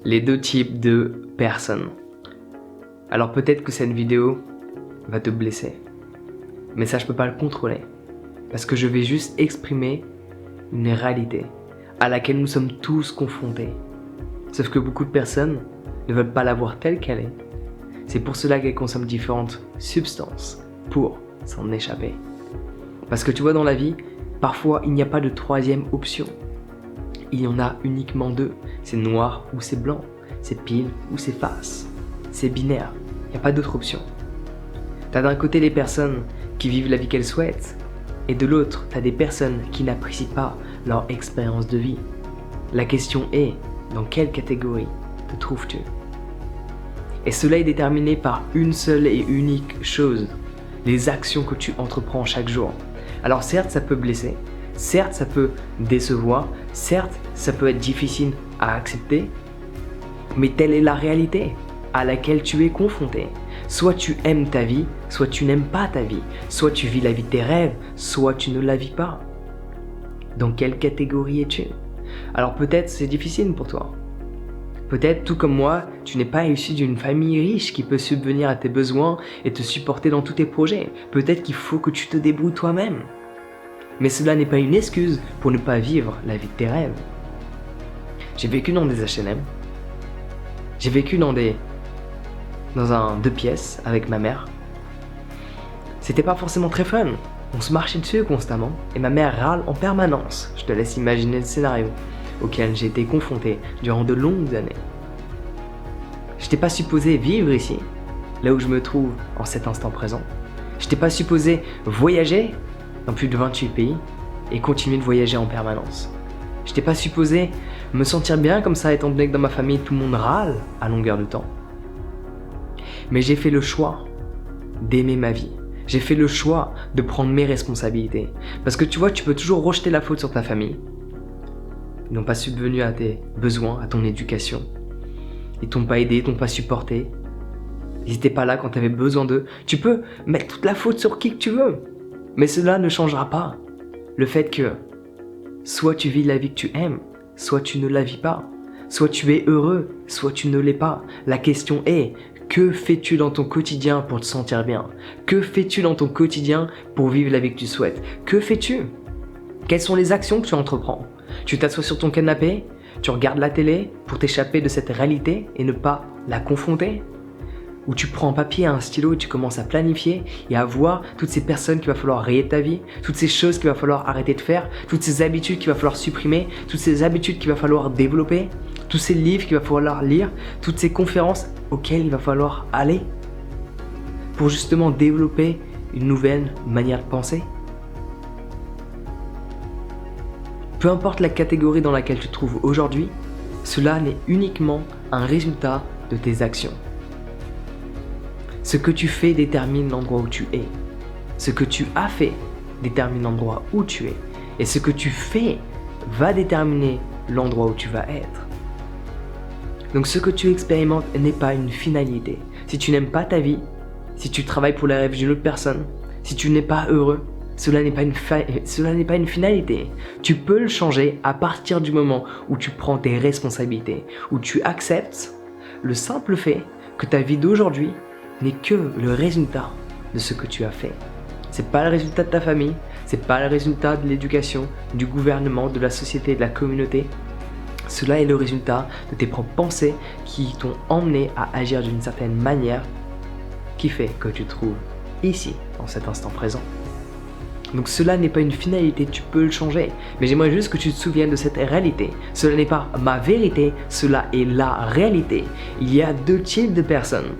les deux types de personnes. Alors peut-être que cette vidéo va te blesser, mais ça je peux pas le contrôler, parce que je vais juste exprimer une réalité à laquelle nous sommes tous confrontés. Sauf que beaucoup de personnes ne veulent pas la voir telle qu'elle est. C'est pour cela qu'elles consomment différentes substances pour s'en échapper. Parce que tu vois, dans la vie, parfois il n'y a pas de troisième option. Il y en a uniquement deux. C'est noir ou c'est blanc. C'est pile ou c'est face. C'est binaire. Il n'y a pas d'autre option. T'as d'un côté les personnes qui vivent la vie qu'elles souhaitent, et de l'autre, t'as des personnes qui n'apprécient pas leur expérience de vie. La question est, dans quelle catégorie te trouves-tu? Et cela est déterminé par une seule et unique chose, les actions que tu entreprends chaque jour. Alors certes, ça peut blesser, certes, ça peut décevoir, certes, ça peut être difficile à accepter, mais telle est la réalité à laquelle tu es confronté. Soit tu aimes ta vie, soit tu n'aimes pas ta vie. Soit tu vis la vie de tes rêves, soit tu ne la vis pas. Dans quelle catégorie es-tu? Alors peut-être c'est difficile pour toi. Peut-être, tout comme moi, tu n'es pas issu d'une famille riche qui peut subvenir à tes besoins et te supporter dans tous tes projets. Peut-être qu'il faut que tu te débrouilles toi-même. Mais cela n'est pas une excuse pour ne pas vivre la vie de tes rêves. J'ai vécu dans des HLM. J'ai vécu dans un 2 pièces avec ma mère. C'était pas forcément très fun. On se marchait dessus constamment et ma mère râle en permanence. Je te laisse imaginer le scénario auquel j'ai été confronté durant de longues années. Je n'étais pas supposé vivre ici, là où je me trouve en cet instant présent. Je n'étais pas supposé voyager dans plus de 28 pays et continuer de voyager en permanence. Je n'étais pas supposé me sentir bien comme ça, étant donné que dans ma famille tout le monde râle à longueur de temps. Mais j'ai fait le choix d'aimer ma vie. J'ai fait le choix de prendre mes responsabilités. Parce que tu vois, tu peux toujours rejeter la faute sur ta famille. Ils n'ont pas subvenu à tes besoins, à ton éducation. Ils t'ont pas aidé, ils t'ont pas supporté. Ils n'étaient pas là quand tu avais besoin d'eux. Tu peux mettre toute la faute sur qui que tu veux. Mais cela ne changera pas le fait que soit tu vis la vie que tu aimes, soit tu ne la vis pas. Soit tu es heureux, soit tu ne l'es pas. La question est, que fais-tu dans ton quotidien pour te sentir bien? Que fais-tu dans ton quotidien pour vivre la vie que tu souhaites? Que fais-tu? Quelles sont les actions que tu entreprends? Tu t'assois sur ton canapé, tu regardes la télé pour t'échapper de cette réalité et ne pas la confronter? Ou tu prends un papier et un stylo et tu commences à planifier et à voir toutes ces personnes qu'il va falloir rayer de ta vie, toutes ces choses qu'il va falloir arrêter de faire, toutes ces habitudes qu'il va falloir supprimer, toutes ces habitudes qu'il va falloir développer, tous ces livres qu'il va falloir lire, toutes ces conférences auxquelles il va falloir aller pour justement développer une nouvelle manière de penser? Peu importe la catégorie dans laquelle tu te trouves aujourd'hui, cela n'est uniquement un résultat de tes actions. Ce que tu fais détermine l'endroit où tu es. Ce que tu as fait détermine l'endroit où tu es. Et ce que tu fais va déterminer l'endroit où tu vas être. Donc ce que tu expérimentes n'est pas une finalité. Si tu n'aimes pas ta vie, si tu travailles pour les rêves d'une autre personne, si tu n'es pas heureux, cela n'est pas une finalité. Tu peux le changer à partir du moment où tu prends tes responsabilités, où tu acceptes le simple fait que ta vie d'aujourd'hui n'est que le résultat de ce que tu as fait. C'est pas le résultat de ta famille, c'est pas le résultat de l'éducation, du gouvernement, de la société, de la communauté. Cela est le résultat de tes propres pensées qui t'ont emmené à agir d'une certaine manière qui fait que tu te trouves ici, en cet instant présent. Donc cela n'est pas une finalité, tu peux le changer. Mais j'aimerais juste que tu te souviennes de cette réalité. Cela n'est pas ma vérité, cela est la réalité. Il y a deux types de personnes.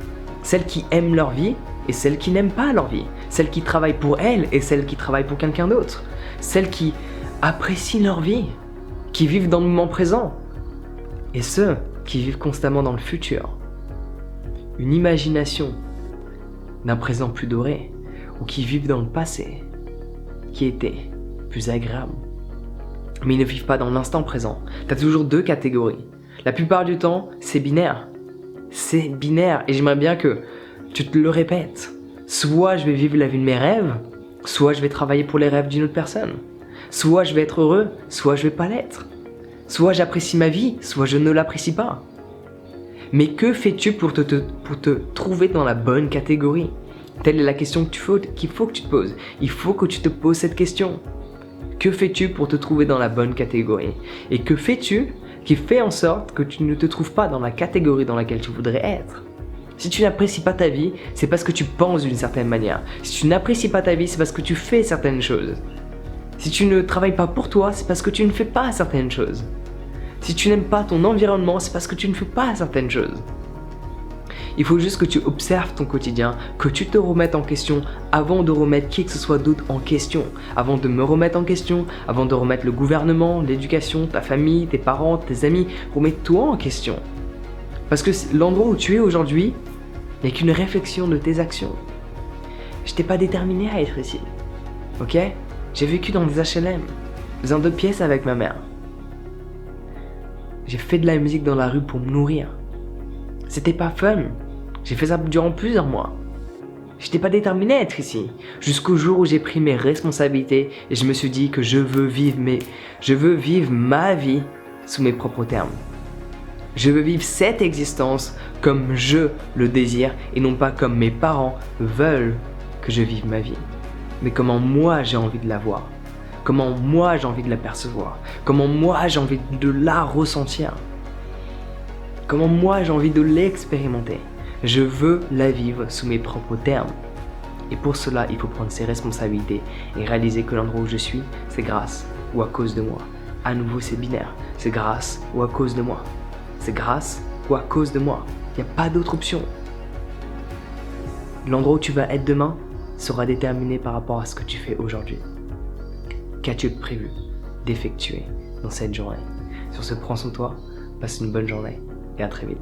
Celles qui aiment leur vie et celles qui n'aiment pas leur vie. Celles qui travaillent pour elles et celles qui travaillent pour quelqu'un d'autre. Celles qui apprécient leur vie, qui vivent dans le moment présent. Et ceux qui vivent constamment dans le futur. Une imagination d'un présent plus doré ou qui vivent dans le passé qui était plus agréable. Mais ils ne vivent pas dans l'instant présent. Tu as toujours deux catégories. La plupart du temps, c'est binaire. C'est binaire et j'aimerais bien que tu te le répètes. Soit je vais vivre la vie de mes rêves, soit je vais travailler pour les rêves d'une autre personne. Soit je vais être heureux, soit je vais pas l'être. Soit j'apprécie ma vie, soit je ne l'apprécie pas. Mais que fais-tu pour te trouver dans la bonne catégorie? Telle est la question qu'il faut que tu te poses. Il faut que tu te poses cette question. Que fais-tu pour te trouver dans la bonne catégorie? Et que fais-tu qui fait en sorte que tu ne te trouves pas dans la catégorie dans laquelle tu voudrais être? Si tu n'apprécies pas ta vie, c'est parce que tu penses d'une certaine manière. Si tu n'apprécies pas ta vie, c'est parce que tu fais certaines choses. Si tu ne travailles pas pour toi, c'est parce que tu ne fais pas certaines choses. Si tu n'aimes pas ton environnement, c'est parce que tu ne fais pas certaines choses. Il faut juste que tu observes ton quotidien, que tu te remettes en question avant de remettre qui que ce soit d'autre en question. Avant de me remettre en question, avant de remettre le gouvernement, l'éducation, ta famille, tes parents, tes amis, remets-toi en question. Parce que l'endroit où tu es aujourd'hui n'est qu'une réflexion de tes actions. Je t'ai pas déterminé à être ici. Ok? J'ai vécu dans des HLM, dans 2 pièces avec ma mère. J'ai fait de la musique dans la rue pour me nourrir. C'était pas fun. J'ai fait ça durant plusieurs mois. J'étais pas déterminé à être ici. Jusqu'au jour où j'ai pris mes responsabilités et je me suis dit que je veux vivre ma vie sous mes propres termes. Je veux vivre cette existence comme je le désire et non pas comme mes parents veulent que je vive ma vie. Mais comment moi j'ai envie de la voir. Comment moi j'ai envie de la percevoir. Comment moi j'ai envie de la ressentir. Comment moi j'ai envie de l'expérimenter. Je veux la vivre sous mes propres termes. Et pour cela, il faut prendre ses responsabilités et réaliser que l'endroit où je suis, c'est grâce ou à cause de moi. À nouveau, c'est binaire. C'est grâce ou à cause de moi. C'est grâce ou à cause de moi. Il n'y a pas d'autre option. L'endroit où tu vas être demain sera déterminé par rapport à ce que tu fais aujourd'hui. Qu'as-tu prévu d'effectuer dans cette journée? Sur ce, prends soin de toi, passe une bonne journée et à très vite.